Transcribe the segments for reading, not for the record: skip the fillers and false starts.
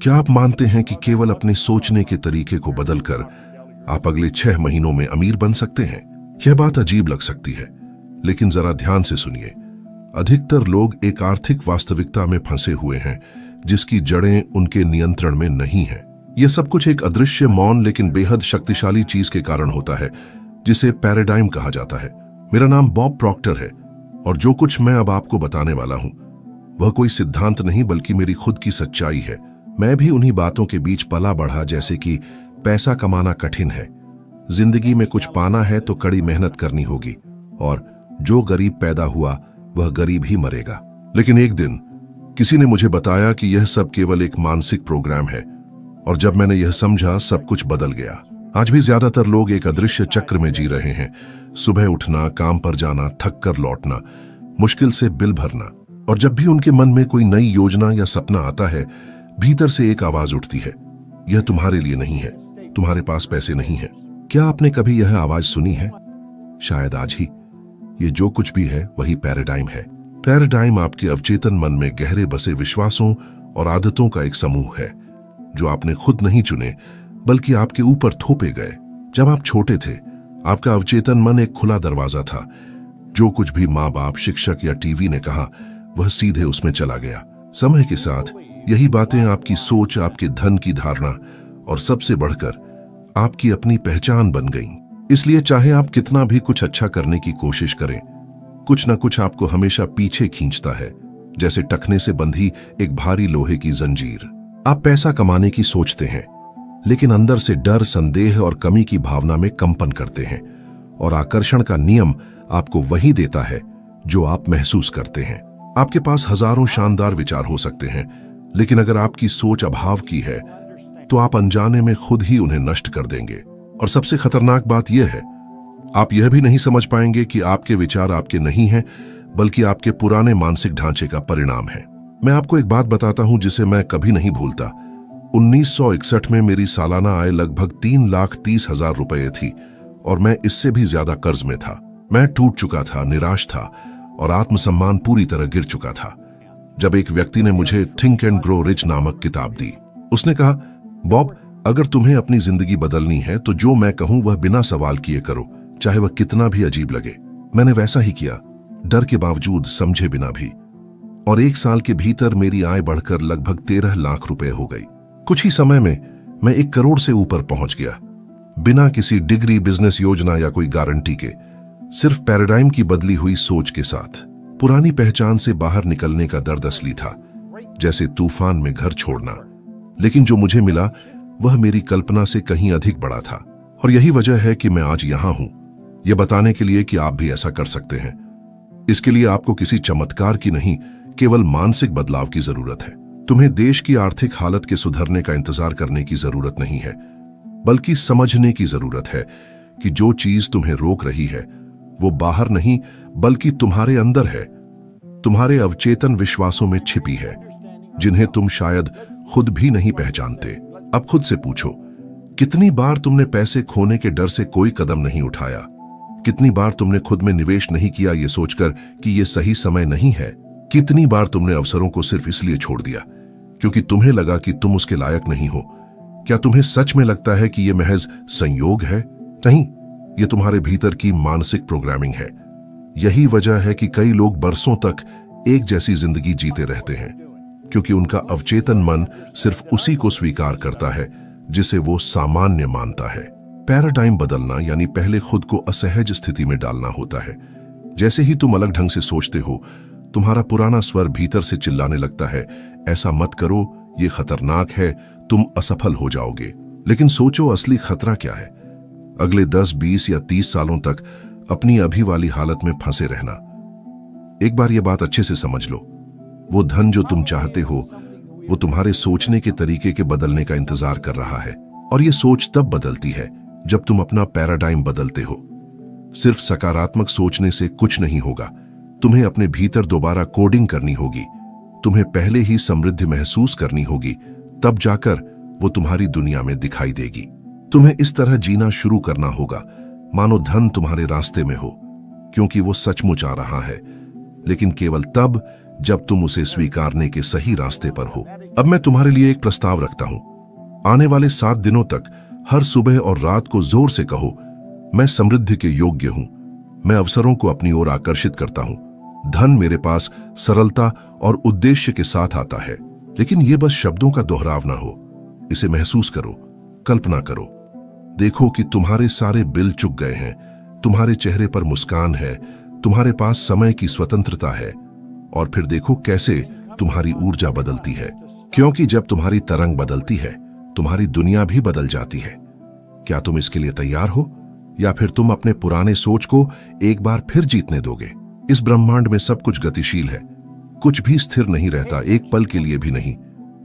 क्या आप मानते हैं कि केवल अपने सोचने के तरीके को बदलकर आप अगले 6 महीनों में अमीर बन सकते हैं? यह बात अजीब लग सकती है, लेकिन जरा ध्यान से सुनिए। अधिकतर लोग एक आर्थिक वास्तविकता में फंसे हुए हैं जिसकी जड़ें उनके नियंत्रण में नहीं हैं। यह सब कुछ एक अदृश्य, मौन लेकिन बेहद शक्तिशाली चीज के कारण होता है जिसे पैराडाइम कहा जाता है। मेरा नाम बॉब प्रॉक्टर है और जो कुछ मैं अब आपको बताने वाला हूं वह कोई सिद्धांत नहीं बल्कि मेरी खुद की सच्चाई है। मैं भी उन्हीं बातों के बीच पला बढ़ा जैसे कि पैसा कमाना कठिन है, जिंदगी में कुछ पाना है तो कड़ी मेहनत करनी होगी, और जो गरीब पैदा हुआ वह गरीब ही मरेगा। लेकिन एक दिन किसी ने मुझे बताया कि यह सब केवल एक मानसिक प्रोग्राम है, और जब मैंने यह समझा सब कुछ बदल गया। आज भी ज्यादातर लोग एक अदृश्य चक्र में जी रहे हैं। सुबह उठना, काम पर जाना, थक कर लौटना, मुश्किल से बिल भरना, और जब भी उनके मन में कोई नई योजना या सपना आता है, भीतर से एक आवाज उठती है, यह तुम्हारे लिए नहीं है, तुम्हारे पास पैसे नहीं है। क्या आपने कभी यह आवाज सुनी है? शायद आज ही। ये जो कुछ भी है वही पैराडाइम है। पैराडाइम आपके अवचेतन मन में गहरे बसे विश्वासों और आदतों का एक समूह है जो आपने खुद नहीं चुने बल्कि आपके ऊपर थोपे गए। जब आप छोटे थे, आपका अवचेतन मन एक खुला दरवाजा था। जो कुछ भी माँ बाप, शिक्षक या टीवी ने कहा वह सीधे उसमें चला गया। समय के साथ यही बातें आपकी सोच, आपके धन की धारणा और सबसे बढ़कर आपकी अपनी पहचान बन गईं। इसलिए चाहे आप कितना भी कुछ अच्छा करने की कोशिश करें, कुछ न कुछ आपको हमेशा पीछे खींचता है, जैसे टखने से बंधी एक भारी लोहे की जंजीर। आप पैसा कमाने की सोचते हैं, लेकिन अंदर से डर, संदेह और कमी की भावना में कंपन करते हैं, और आकर्षण का नियम आपको वही देता है जो आप महसूस करते हैं। आपके पास हजारों शानदार विचार हो सकते हैं, लेकिन अगर आपकी सोच अभाव की है तो आप अनजाने में खुद ही उन्हें नष्ट कर देंगे। और सबसे खतरनाक बात यह है, आप यह भी नहीं समझ पाएंगे कि आपके विचार आपके नहीं हैं, बल्कि आपके पुराने मानसिक ढांचे का परिणाम है। मैं आपको एक बात बताता हूं जिसे मैं कभी नहीं भूलता। 1961 में मेरी सालाना आय लगभग 3,30,000 रुपये थी, और मैं इससे भी ज्यादा कर्ज में था। मैं टूट चुका था, निराश था, और आत्मसम्मान पूरी तरह गिर चुका था। जब एक व्यक्ति ने मुझे थिंक एंड ग्रो रिच नामक किताब दी, उसने कहा, बॉब, अगर तुम्हें अपनी जिंदगी बदलनी है तो जो मैं कहूं वह बिना सवाल किए करो, चाहे वह कितना भी अजीब लगे। मैंने वैसा ही किया, डर के बावजूद, समझे बिना भी। और 1 साल के भीतर मेरी आय बढ़कर लगभग 13 लाख रुपए हो गई। कुछ ही समय में मैं 1 करोड़ से ऊपर पहुंच गया, बिना किसी डिग्री, बिजनेस योजना या कोई गारंटी के, सिर्फ पैराडाइम की बदली हुई सोच के साथ। पुरानी पहचान से बाहर निकलने का दर्द असली था, जैसे तूफान में घर छोड़ना। लेकिन जो मुझे मिला वह मेरी कल्पना से कहीं अधिक बड़ा था, और यही वजह है कि मैं आज यहां हूं, यह बताने के लिए कि आप भी ऐसा कर सकते हैं। इसके लिए आपको किसी चमत्कार की नहीं, केवल मानसिक बदलाव की जरूरत है। तुम्हें देश की आर्थिक हालत के सुधरने का इंतजार करने की जरूरत नहीं है, बल्कि समझने की जरूरत है कि जो चीज तुम्हें रोक रही है वो बाहर नहीं बल्कि तुम्हारे अंदर है, तुम्हारे अवचेतन विश्वासों में छिपी है, जिन्हें तुम शायद खुद भी नहीं पहचानते। अब खुद से पूछो, कितनी बार तुमने पैसे खोने के डर से कोई कदम नहीं उठाया? कितनी बार तुमने खुद में निवेश नहीं किया ये सोचकर कि ये सही समय नहीं है? कितनी बार तुमने अवसरों को सिर्फ इसलिए छोड़ दिया क्योंकि तुम्हें लगा कि तुम उसके लायक नहीं हो? क्या तुम्हें सच में लगता है कि यह महज संयोग है? नहीं, ये तुम्हारे भीतर की मानसिक प्रोग्रामिंग है। यही वजह है कि कई लोग बरसों तक एक जैसी जिंदगी जीते रहते हैं, क्योंकि उनका अवचेतन मन सिर्फ उसी को स्वीकार करता है जिसे वो सामान्य मानता है। पैराडाइम बदलना यानी पहले खुद को असहज स्थिति में डालना होता है। जैसे ही तुम अलग ढंग से सोचते हो, तुम्हारा पुराना स्वर भीतर से चिल्लाने लगता है, ऐसा मत करो, ये खतरनाक है, तुम असफल हो जाओगे। लेकिन सोचो, असली खतरा क्या है? अगले 10, 20 या 30 सालों तक अपनी अभी वाली हालत में फंसे रहना। एक बार यह बात अच्छे से समझ लो, वो धन जो तुम चाहते हो वो तुम्हारे सोचने के तरीके के बदलने का इंतजार कर रहा है, और ये सोच तब बदलती है जब तुम अपना पैराडाइम बदलते हो। सिर्फ सकारात्मक सोचने से कुछ नहीं होगा, तुम्हें अपने भीतर दोबारा कोडिंग करनी होगी। तुम्हें पहले ही समृद्धि महसूस करनी होगी, तब जाकर वो तुम्हारी दुनिया में दिखाई देगी। तुम्हें इस तरह जीना शुरू करना होगा मानो धन तुम्हारे रास्ते में हो, क्योंकि वो सचमुच आ रहा है, लेकिन केवल तब जब तुम उसे स्वीकारने के सही रास्ते पर हो। अब मैं तुम्हारे लिए एक प्रस्ताव रखता हूं। आने वाले 7 दिनों तक हर सुबह और रात को जोर से कहो, मैं समृद्धि के योग्य हूं, मैं अवसरों को अपनी ओर आकर्षित करता हूं, धन मेरे पास सरलता और उद्देश्य के साथ आता है। लेकिन यह बस शब्दों का दोहराव ना हो, इसे महसूस करो, कल्पना करो। देखो कि तुम्हारे सारे बिल चुक गए हैं, तुम्हारे चेहरे पर मुस्कान है, तुम्हारे पास समय की स्वतंत्रता है। और फिर देखो कैसे तुम्हारी ऊर्जा बदलती है, क्योंकि जब तुम्हारी तरंग बदलती है तुम्हारी दुनिया भी बदल जाती है। क्या तुम इसके लिए तैयार हो, या फिर तुम अपने पुराने सोच को एक बार फिर जीतने दोगे? इस ब्रह्मांड में सब कुछ गतिशील है, कुछ भी स्थिर नहीं रहता, एक पल के लिए भी नहीं।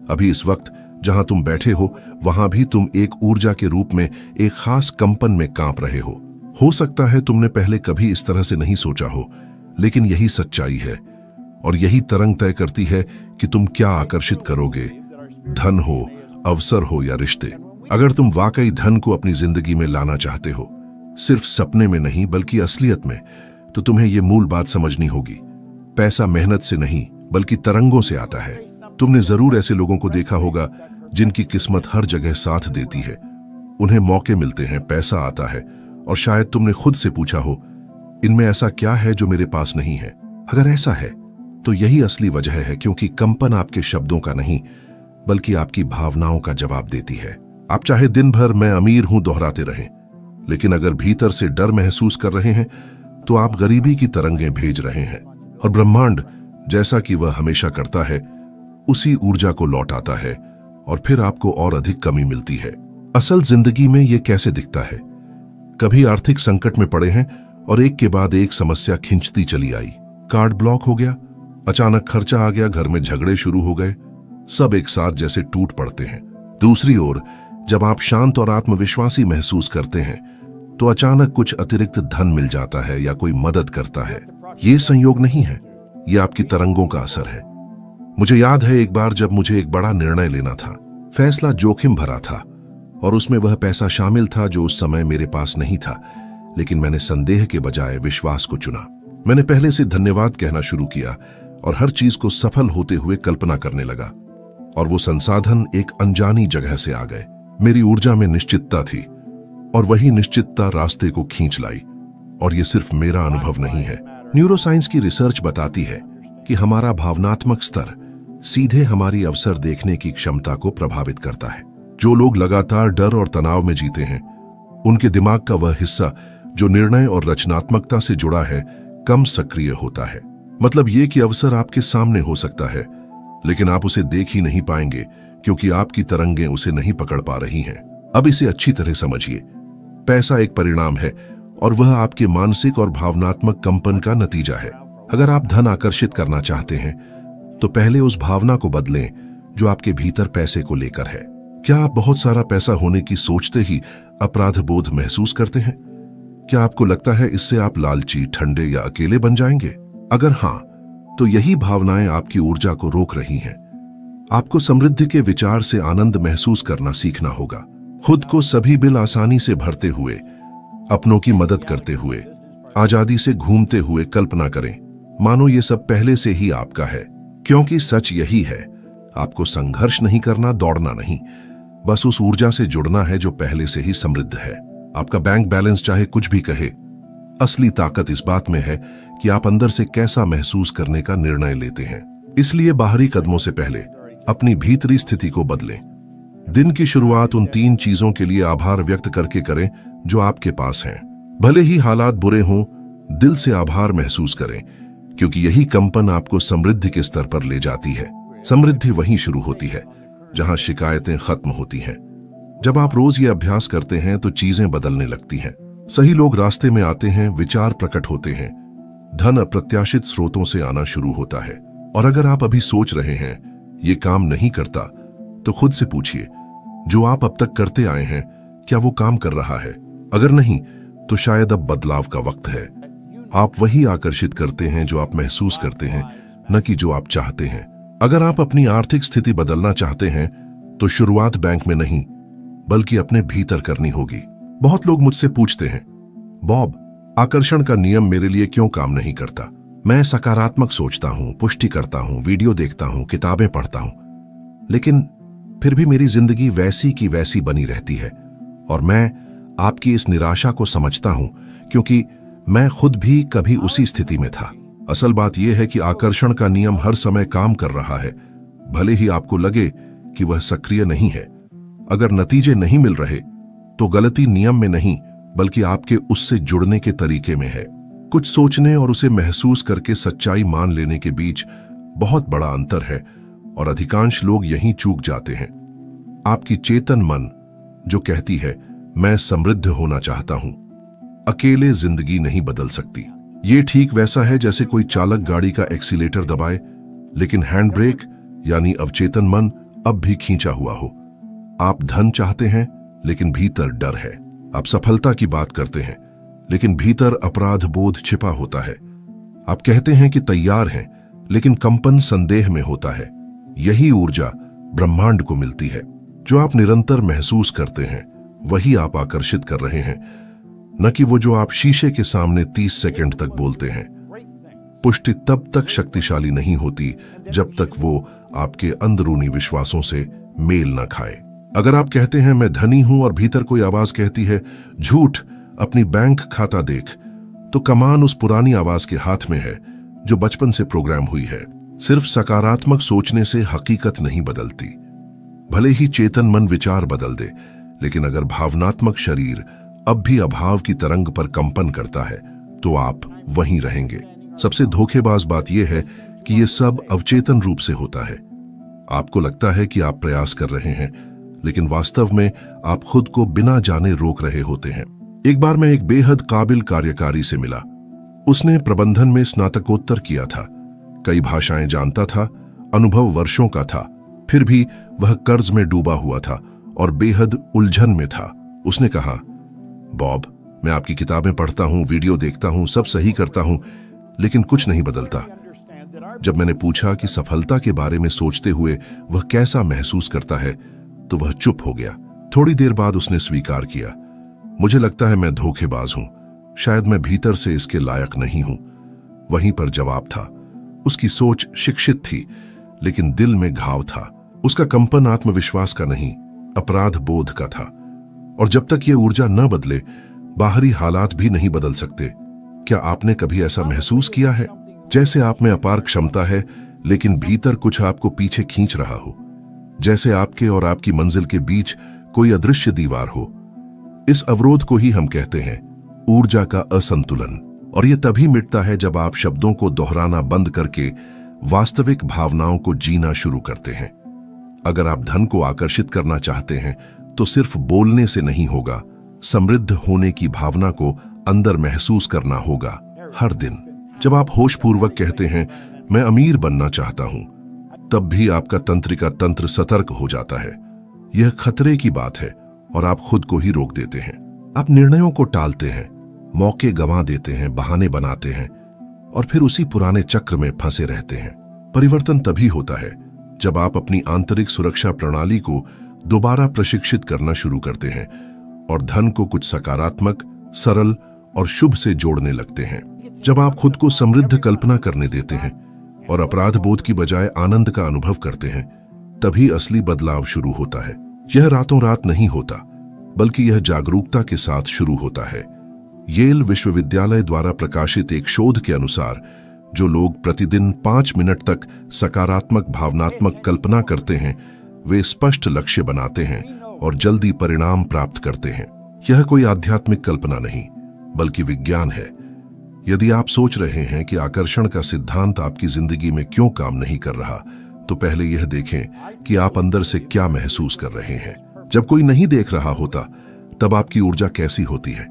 अभी इस वक्त जहां तुम बैठे हो वहां भी तुम एक ऊर्जा के रूप में एक खास कंपन में कांप रहे हो सकता है तुमने पहले कभी इस तरह से नहीं सोचा हो, लेकिन यही सच्चाई है और यही तरंग तय करती है कि तुम क्या आकर्षित करोगे, धन हो, अवसर हो या रिश्ते। अगर तुम वाकई धन को अपनी जिंदगी में लाना चाहते हो, सिर्फ सपने में नहीं बल्कि असलियत में, तो तुम्हें यह मूल बात समझनी होगी। पैसा मेहनत से नहीं बल्कि तरंगों से आता है। तुमने जरूर ऐसे लोगों को देखा होगा जिनकी किस्मत हर जगह साथ देती है, उन्हें मौके मिलते हैं, पैसा आता है, और शायद तुमने खुद से पूछा हो, इनमें ऐसा क्या है जो मेरे पास नहीं है? अगर ऐसा है तो यही असली वजह है, क्योंकि कंपन आपके शब्दों का नहीं बल्कि आपकी भावनाओं का जवाब देती है। आप चाहे दिन भर मैं अमीर हूं दोहराते रहें, लेकिन अगर भीतर से डर महसूस कर रहे हैं तो आप गरीबी की तरंगें भेज रहे हैं, और ब्रह्मांड जैसा कि वह हमेशा करता है उसी ऊर्जा को लौटाता है, और फिर आपको और अधिक कमी मिलती है। असल जिंदगी में यह कैसे दिखता है? कभी आर्थिक संकट में पड़े हैं और एक के बाद एक समस्या खिंचती चली आई, कार्ड ब्लॉक हो गया, अचानक खर्चा आ गया, घर में झगड़े शुरू हो गए, सब एक साथ जैसे टूट पड़ते हैं। दूसरी ओर जब आप शांत और आत्मविश्वासी महसूस करते हैं तो अचानक कुछ अतिरिक्त धन मिल जाता है या कोई मदद करता है। ये संयोग नहीं है, ये आपकी तरंगों का असर है। मुझे याद है एक बार जब मुझे एक बड़ा निर्णय लेना था, फैसला जोखिम भरा था और उसमें वह पैसा शामिल था जो उस समय मेरे पास नहीं था, लेकिन मैंने संदेह के बजाय विश्वास को चुना। मैंने पहले से धन्यवाद कहना शुरू किया और हर चीज को सफल होते हुए कल्पना करने लगा, और वो संसाधन एक अनजानी जगह से आ गए। मेरी ऊर्जा में निश्चितता थी और वही निश्चितता रास्ते को खींच लाई। और ये सिर्फ मेरा अनुभव नहीं है, न्यूरोसाइंस की रिसर्च बताती है कि हमारा भावनात्मक स्तर सीधे हमारी अवसर देखने की क्षमता को प्रभावित करता है। जो लोग लगातार डर और तनाव में जीते हैं, उनके दिमाग का वह हिस्सा जो निर्णय और रचनात्मकता से जुड़ा है कम सक्रिय होता है। मतलब ये कि अवसर आपके सामने हो सकता है, लेकिन आप उसे देख ही नहीं पाएंगे क्योंकि आपकी तरंगें उसे नहीं पकड़ पा रही हैं। अब इसे अच्छी तरह समझिए। पैसा एक परिणाम है और वह आपके मानसिक और भावनात्मक कंपन का नतीजा है। अगर आप धन आकर्षित करना चाहते हैं तो पहले उस भावना को बदलें जो आपके भीतर पैसे को लेकर है। क्या आप बहुत सारा पैसा होने की सोचते ही अपराध बोध महसूस करते हैं? क्या आपको लगता है इससे आप लालची, ठंडे या अकेले बन जाएंगे? अगर हां, तो यही भावनाएं आपकी ऊर्जा को रोक रही हैं। आपको समृद्धि के विचार से आनंद महसूस करना सीखना होगा। खुद को सभी बिल आसानी से भरते हुए, अपनों की मदद करते हुए, आजादी से घूमते हुए कल्पना करें मानो ये सब पहले से ही आपका है। क्योंकि सच यही है, आपको संघर्ष नहीं करना, दौड़ना नहीं, बस उस ऊर्जा से जुड़ना है जो पहले से ही समृद्ध है। आपका बैंक बैलेंस चाहे कुछ भी कहे, असली ताकत इस बात में है कि आप अंदर से कैसा महसूस करने का निर्णय लेते हैं। इसलिए बाहरी कदमों से पहले अपनी भीतरी स्थिति को बदलें। दिन की शुरुआत उन 3 चीजों के लिए आभार व्यक्त करके करें जो आपके पास हैं। भले ही हालात बुरे हों, दिल से आभार महसूस करें, क्योंकि यही कंपन आपको समृद्धि के स्तर पर ले जाती है। समृद्धि वहीं शुरू होती है जहां शिकायतें खत्म होती हैं। जब आप रोज ये अभ्यास करते हैं तो चीजें बदलने लगती हैं। सही लोग रास्ते में आते हैं, विचार प्रकट होते हैं, धन अप्रत्याशित स्रोतों से आना शुरू होता है। और अगर आप अभी सोच रहे हैं ये काम नहीं करता, तो खुद से पूछिए, जो आप अब तक करते आए हैं क्या वो काम कर रहा है? अगर नहीं, तो शायद अब बदलाव का वक्त है। आप वही आकर्षित करते हैं जो आप महसूस करते हैं, न कि जो आप चाहते हैं। अगर आप अपनी आर्थिक स्थिति बदलना चाहते हैं तो शुरुआत बैंक में नहीं बल्कि अपने भीतर करनी होगी। बहुत लोग मुझसे पूछते हैं, बॉब, आकर्षण का नियम मेरे लिए क्यों काम नहीं करता? मैं सकारात्मक सोचता हूं, पुष्टि करता हूं, वीडियो देखता हूं, किताबें पढ़ता हूं, लेकिन फिर भी मेरी जिंदगी वैसी की वैसी बनी रहती है। और मैं आपकी इस निराशा को समझता हूं, क्योंकि मैं खुद भी कभी उसी स्थिति में था। असल बात यह है कि आकर्षण का नियम हर समय काम कर रहा है, भले ही आपको लगे कि वह सक्रिय नहीं है। अगर नतीजे नहीं मिल रहे तो गलती नियम में नहीं, बल्कि आपके उससे जुड़ने के तरीके में है। कुछ सोचने और उसे महसूस करके सच्चाई मान लेने के बीच बहुत बड़ा अंतर है, और अधिकांश लोग यहीं चूक जाते हैं। आपकी चेतन मन जो कहती है मैं समृद्ध होना चाहता हूं, अकेले जिंदगी नहीं बदल सकती। ये ठीक वैसा है जैसे कोई चालक गाड़ी का एक्सीलेटर दबाए, लेकिन हैंड ब्रेक यानी अवचेतन मन अब भी खींचा हुआ हो। आप धन चाहते हैं, लेकिन भीतर डर है। आप सफलता की बात करते हैं, लेकिन भीतर अपराध बोध छिपा होता है। आप कहते हैं कि तैयार हैं, लेकिन कंपन संदेह में होता है। यही ऊर्जा ब्रह्मांड को मिलती है। जो आप निरंतर महसूस करते हैं वही आप आकर्षित कर रहे हैं, न कि वो जो आप शीशे के सामने 30 सेकंड तक बोलते हैं। पुष्टि तब तक शक्तिशाली नहीं होती जब तक वो आपके अंदरूनी विश्वासों से मेल न खाए। अगर आप कहते हैं मैं धनी हूं और भीतर कोई आवाज कहती है झूठ, अपनी बैंक खाता देख, तो कमान उस पुरानी आवाज के हाथ में है जो बचपन से प्रोग्राम हुई है। सिर्फ सकारात्मक सोचने से हकीकत नहीं बदलती। भले ही चेतन मन विचार बदल दे, लेकिन अगर भावनात्मक शरीर अब भी अभाव की तरंग पर कंपन करता है तो आप वहीं रहेंगे। सबसे धोखेबाज बात यह है कि यह सब अवचेतन रूप से होता है। आपको लगता है कि आप प्रयास कर रहे हैं, लेकिन वास्तव में आप खुद को बिना जाने रोक रहे होते हैं। एक बार मैं एक बेहद काबिल कार्यकारी से मिला। उसने प्रबंधन में स्नातकोत्तर किया था, कई भाषाएं जानता था, अनुभव वर्षों का था, फिर भी वह कर्ज में डूबा हुआ था और बेहद उलझन में था। उसने कहा, बॉब, मैं आपकी किताबें पढ़ता हूं, वीडियो देखता हूं, सब सही करता हूं, लेकिन कुछ नहीं बदलता। जब मैंने पूछा कि सफलता के बारे में सोचते हुए वह कैसा महसूस करता है, तो वह चुप हो गया। थोड़ी देर बाद उसने स्वीकार किया, मुझे लगता है मैं धोखेबाज हूं, शायद मैं भीतर से इसके लायक नहीं हूं। वहीं पर जवाब था। उसकी सोच शिक्षित थी, लेकिन दिल में घाव था। उसका कंपन आत्मविश्वास का नहीं, अपराध बोध का था। और जब तक यह ऊर्जा न बदले, बाहरी हालात भी नहीं बदल सकते। क्या आपने कभी ऐसा महसूस किया है, जैसे आप में अपार क्षमता है, लेकिन भीतर कुछ आपको पीछे खींच रहा हो, जैसे आपके और आपकी मंजिल के बीच कोई अदृश्य दीवार हो? इस अवरोध को ही हम कहते हैं ऊर्जा का असंतुलन। और यह तभी मिटता है जब आप शब्दों को दोहराना बंद करके वास्तविक भावनाओं को जीना शुरू करते हैं। अगर आप धन को आकर्षित करना चाहते हैं तो सिर्फ बोलने से नहीं होगा, समृद्ध होने की भावना को अंदर महसूस करना होगा हर दिन। जब आप होशपूर्वक कहते हैं मैं अमीर बनना चाहता हूं, तब भी आपका तंत्रिका तंत्र सतर्क हो जाता है। यह खतरे की बात है और आप खुद को ही रोक देते हैं। आप निर्णयों को टालते हैं, मौके गंवा देते हैं, बहाने बनाते हैं और फिर उसी पुराने चक्र में फंसे रहते हैं। परिवर्तन तभी होता है जब आप अपनी आंतरिक सुरक्षा प्रणाली को दोबारा प्रशिक्षित करना शुरू करते हैं और धन को कुछ सकारात्मक, सरल और शुभ से जोड़ने लगते हैं। जब आप खुद को समृद्ध कल्पना करने देते हैं और अपराध बोध की बजाय आनंद का अनुभव करते हैं, तभी असली बदलाव शुरू होता है। यह रातों रात नहीं होता, बल्कि यह जागरूकता के साथ शुरू होता है। येल विश्वविद्यालय द्वारा प्रकाशित एक शोध के अनुसार जो लोग प्रतिदिन 5 मिनट तक सकारात्मक भावनात्मक कल्पना करते हैं, वे स्पष्ट लक्ष्य बनाते हैं और जल्दी परिणाम प्राप्त करते हैं। यह कोई आध्यात्मिक कल्पना नहीं, बल्कि विज्ञान है। यदि आप सोच रहे हैं कि आकर्षण का सिद्धांत आपकी जिंदगी में क्यों काम नहीं कर रहा, तो पहले यह देखें कि आप अंदर से क्या महसूस कर रहे हैं। जब कोई नहीं देख रहा होता, तब आपकी ऊर्जा कैसी होती है?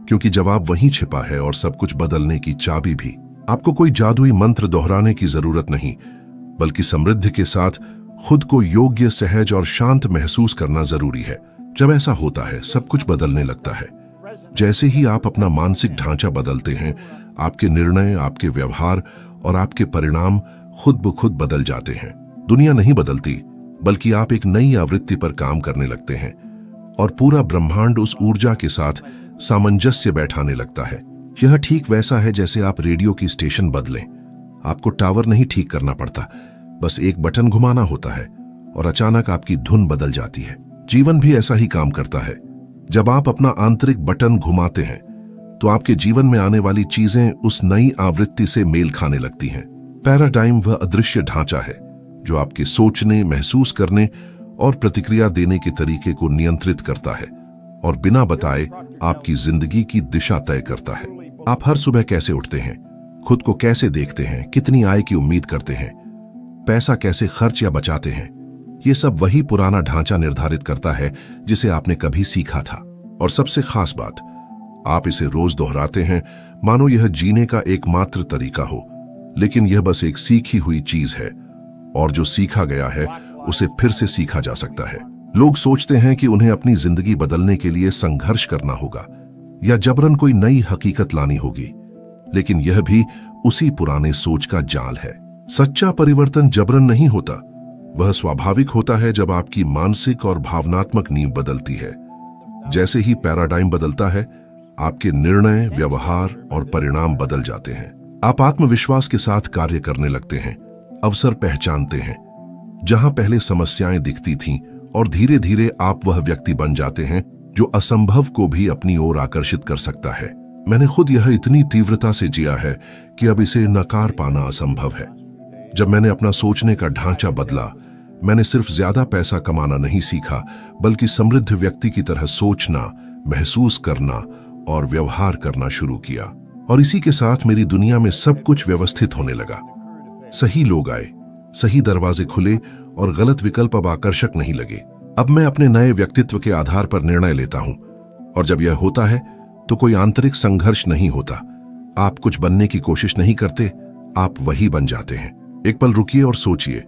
क्योंकि जवाब वहीं छिपा है और सब कुछ बदलने की चाबी भी। आपको कोई जादुई मंत्र दोहराने की जरूरत नहीं, बल्कि समृद्धि के साथ खुद को योग्य, सहज और शांत महसूस करना जरूरी है। जब ऐसा होता है, सब कुछ बदलने लगता है। जैसे ही आप अपना मानसिक ढांचा बदलते हैं, आपके निर्णय, आपके व्यवहार और आपके परिणाम खुद ब खुद बदल जाते हैं। दुनिया नहीं बदलती, बल्कि आप एक नई आवृत्ति पर काम करने लगते हैं और पूरा ब्रह्मांड उस ऊर्जा के साथ सामंजस्य बैठाने लगता है। यह ठीक वैसा है जैसे आप रेडियो की स्टेशन बदलें। आपको टावर नहीं ठीक करना पड़ता, बस एक बटन घुमाना होता है और अचानक आपकी धुन बदल जाती है। जीवन भी ऐसा ही काम करता है। जब आप अपना आंतरिक बटन घुमाते हैं तो आपके जीवन में आने वाली चीजें उस नई आवृत्ति से मेल खाने लगती हैं। पैराडाइम वह अदृश्य ढांचा है जो आपके सोचने, महसूस करने और प्रतिक्रिया देने के तरीके को नियंत्रित करता है और बिना बताए आपकी जिंदगी की दिशा तय करता है। आप हर सुबह कैसे उठते हैं, खुद को कैसे देखते हैं, कितनी आय की उम्मीद करते हैं, पैसा कैसे खर्च या बचाते हैं, ये सब वही पुराना ढांचा निर्धारित करता है जिसे आपने कभी सीखा था। और सबसे खास बात, आप इसे रोज दोहराते हैं मानो यह जीने का एकमात्र तरीका हो। लेकिन यह बस एक सीखी हुई चीज है और जो सीखा गया है उसे फिर से सीखा जा सकता है। लोग सोचते हैं कि उन्हें अपनी जिंदगी बदलने के लिए संघर्ष करना होगा या जबरन कोई नई हकीकत लानी होगी, लेकिन यह भी उसी पुराने सोच का जाल है। सच्चा परिवर्तन जबरन नहीं होता, वह स्वाभाविक होता है जब आपकी मानसिक और भावनात्मक नींव बदलती है। जैसे ही पैराडाइम बदलता है, आपके निर्णय, व्यवहार और परिणाम बदल जाते हैं। आप आत्मविश्वास के साथ कार्य करने लगते हैं, अवसर पहचानते हैं जहां पहले समस्याएं दिखती थीं, और धीरे धीरे आप वह व्यक्ति बन जाते हैं जो असंभव को भी अपनी ओर आकर्षित कर सकता है। मैंने खुद यह इतनी तीव्रता से जिया है कि अब इसे नकार पाना असंभव है। जब मैंने अपना सोचने का ढांचा बदला, मैंने सिर्फ ज्यादा पैसा कमाना नहीं सीखा, बल्कि समृद्ध व्यक्ति की तरह सोचना, महसूस करना और व्यवहार करना शुरू किया। और इसी के साथ मेरी दुनिया में सब कुछ व्यवस्थित होने लगा। सही लोग आए, सही दरवाजे खुले और गलत विकल्प अब आकर्षक नहीं लगे। अब मैं अपने नए व्यक्तित्व के आधार पर निर्णय लेता हूं, और जब यह होता है तो कोई आंतरिक संघर्ष नहीं होता। आप कुछ बनने की कोशिश नहीं करते, आप वही बन जाते हैं। एक पल रुकिए और सोचिए,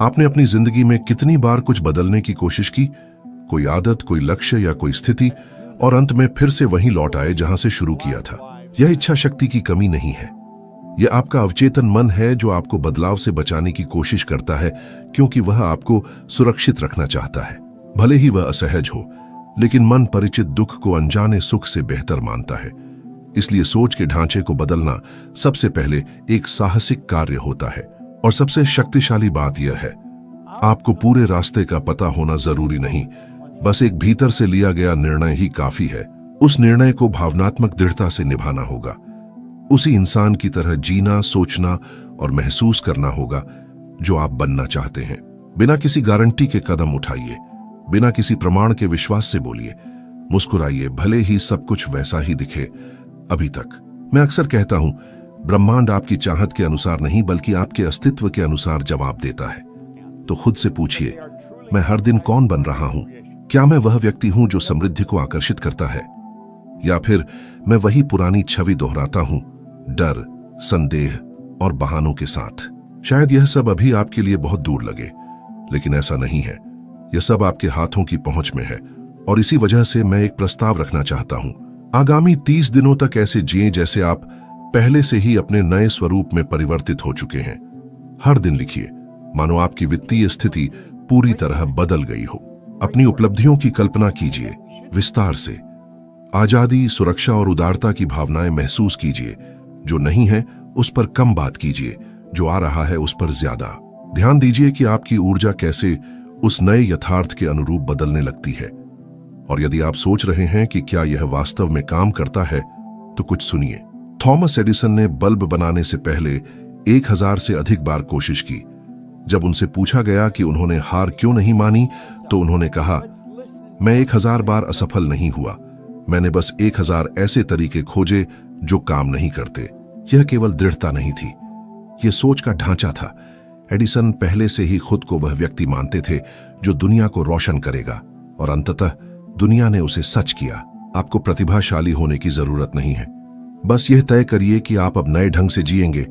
आपने अपनी जिंदगी में कितनी बार कुछ बदलने की कोशिश की, कोई आदत, कोई लक्ष्य या कोई स्थिति, और अंत में फिर से वहीं लौट आए जहां से शुरू किया था। यह इच्छा शक्ति की कमी नहीं है, यह आपका अवचेतन मन है जो आपको बदलाव से बचाने की कोशिश करता है, क्योंकि वह आपको सुरक्षित रखना चाहता है। भले ही वह असहज हो, लेकिन मन परिचित दुख को अनजाने सुख से बेहतर मानता है। इसलिए सोच के ढांचे को बदलना सबसे पहले एक साहसिक कार्य होता है। और सबसे शक्तिशाली बात यह है, आपको पूरे रास्ते का पता होना जरूरी नहीं, बस एक भीतर से लिया गया निर्णय ही काफी है। उस निर्णय को भावनात्मक दृढ़ता से निभाना होगा। उसी इंसान की तरह जीना, सोचना और महसूस करना होगा जो आप बनना चाहते हैं। बिना किसी गारंटी के कदम उठाइए, बिना किसी प्रमाण के विश्वास से बोलिए, मुस्कुराइए, भले ही सब कुछ वैसा ही दिखे अभी तक। मैं अक्सर कहता हूं, ब्रह्मांड आपकी चाहत के अनुसार नहीं बल्कि आपके अस्तित्व के अनुसार जवाब देता है। तो खुद से पूछिए, मैं हर दिन कौन बन रहा हूं? क्या मैं वह व्यक्ति हूं जो समृद्धि को आकर्षित करता है, या फिर मैं वही पुरानी छवि दोहराता हूं, डर, संदेह और बहानों के साथ? शायद यह सब अभी आपके लिए बहुत दूर लगे, लेकिन ऐसा नहीं है। यह सब आपके हाथों की पहुंच में है, और इसी वजह से मैं एक प्रस्ताव रखना चाहता हूं। आगामी 30 दिनों तक ऐसे जिएं जैसे आप पहले से ही अपने नए स्वरूप में परिवर्तित हो चुके हैं। हर दिन लिखिए मानो आपकी वित्तीय स्थिति पूरी तरह बदल गई हो। अपनी उपलब्धियों की कल्पना कीजिए विस्तार से। आजादी, सुरक्षा और उदारता की भावनाएं महसूस कीजिए। जो नहीं है उस पर कम बात कीजिए, जो आ रहा है उस पर ज्यादा। ध्यान दीजिए कि आपकी ऊर्जा कैसे उस नए यथार्थ के अनुरूप बदलने लगती है। और यदि आप सोच रहे हैं कि क्या यह वास्तव में काम करता है, तो कुछ सुनिए। थॉमस एडिसन ने बल्ब बनाने से पहले 1000 से अधिक बार कोशिश की। जब उनसे पूछा गया कि उन्होंने हार क्यों नहीं मानी, तो उन्होंने कहा, मैं 1000 बार असफल नहीं हुआ, मैंने बस 1000 ऐसे तरीके खोजे जो काम नहीं करते। यह केवल दृढ़ता नहीं थी, यह सोच का ढांचा था। एडिसन पहले से ही खुद को वह व्यक्ति मानते थे जो दुनिया को रोशन करेगा, और अंततः दुनिया ने उसे सच किया। आपको प्रतिभाशाली होने की जरूरत नहीं है, बस यह तय करिए कि आप अब नए ढंग से जिएंगे,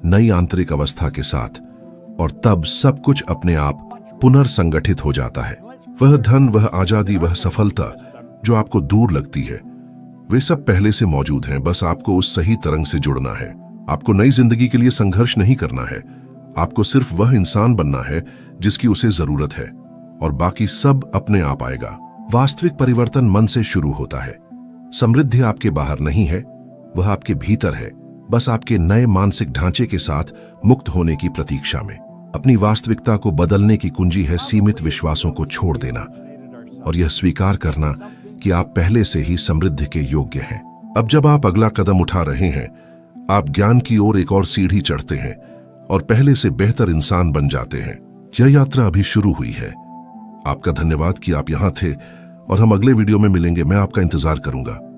नई आंतरिक अवस्था के साथ, और तब सब कुछ अपने आप पुनर्संगठित हो जाता है। वह धन, वह आजादी, वह सफलता जो आपको दूर लगती है, वे सब पहले से मौजूद हैं। बस आपको उस सही तरंग से जुड़ना है। आपको नई जिंदगी के लिए संघर्ष नहीं करना है, आपको सिर्फ वह इंसान बनना है जिसकी उसे जरूरत है, और बाकी सब अपने आप आएगा। वास्तविक परिवर्तन मन से शुरू होता है। समृद्धि आपके बाहर नहीं है, वह आपके भीतर है, बस आपके नए मानसिक ढांचे के साथ मुक्त होने की प्रतीक्षा में। अपनी वास्तविकता को बदलने की कुंजी है सीमित विश्वासों को छोड़ देना और यह स्वीकार करना कि आप पहले से ही समृद्धि के योग्य हैं। अब जब आप अगला कदम उठा रहे हैं, आप ज्ञान की ओर एक और सीढ़ी चढ़ते हैं और पहले से बेहतर इंसान बन जाते हैं। यह यात्रा अभी शुरू हुई है। आपका धन्यवाद कि आप यहां थे और हम अगले वीडियो में मिलेंगे। मैं आपका इंतजार करूंगा।